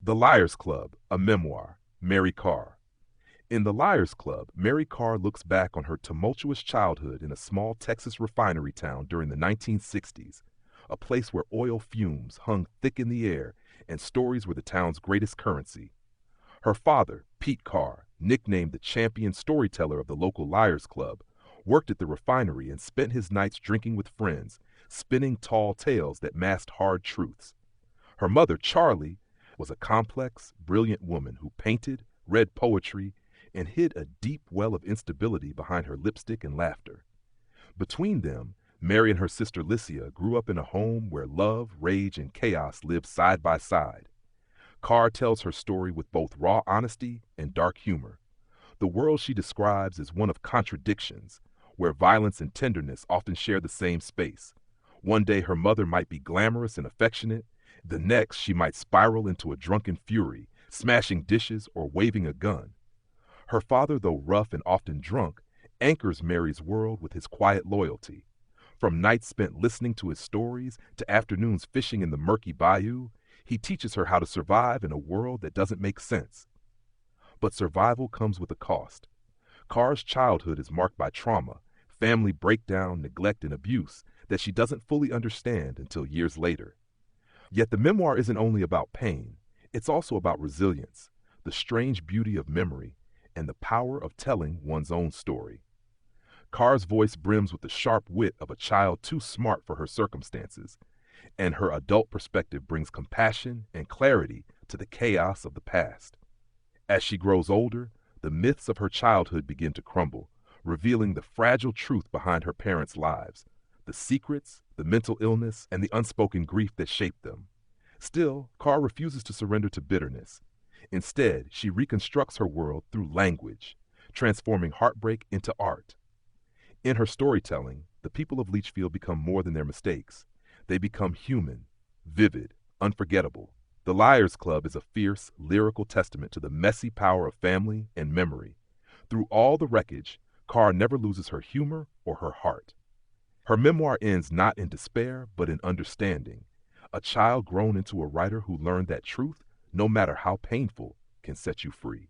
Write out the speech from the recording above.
The Liars Club, a memoir, Mary Karr. In The Liars Club, Mary Karr looks back on her tumultuous childhood in a small Texas refinery town during the 1960s, a place where oil fumes hung thick in the air and stories were the town's greatest currency. Her father, Pete Karr, nicknamed the champion storyteller of the local Liars Club, worked at the refinery and spent his nights drinking with friends, spinning tall tales that masked hard truths. Her mother, Charlie, was a complex, brilliant woman who painted, read poetry, and hid a deep well of instability behind her lipstick and laughter. Between them, Mary and her sister Lycia grew up in a home where love, rage, and chaos lived side by side. Karr tells her story with both raw honesty and dark humor. The world she describes is one of contradictions, where violence and tenderness often share the same space. One day her mother might be glamorous and affectionate, the next she might spiral into a drunken fury, smashing dishes or waving a gun. Her father, though rough and often drunk, anchors Mary's world with his quiet loyalty. From nights spent listening to his stories to afternoons fishing in the murky bayou, he teaches her how to survive in a world that doesn't make sense. But survival comes with a cost. Karr's childhood is marked by trauma, family breakdown, neglect, and abuse that she doesn't fully understand until years later. Yet the memoir isn't only about pain, it's also about resilience, the strange beauty of memory, and the power of telling one's own story. Karr's voice brims with the sharp wit of a child too smart for her circumstances, and her adult perspective brings compassion and clarity to the chaos of the past. As she grows older, the myths of her childhood begin to crumble, revealing the fragile truth behind her parents' lives, the secrets, the mental illness, and the unspoken grief that shaped them. Still, Karr refuses to surrender to bitterness. Instead, she reconstructs her world through language, transforming heartbreak into art. In her storytelling, the people of Leachfield become more than their mistakes. They become human, vivid, unforgettable. The Liars Club is a fierce, lyrical testament to the messy power of family and memory. Through all the wreckage, Karr never loses her humor or her heart. Her memoir ends not in despair, but in understanding. A child grown into a writer who learned that truth, no matter how painful, can set you free.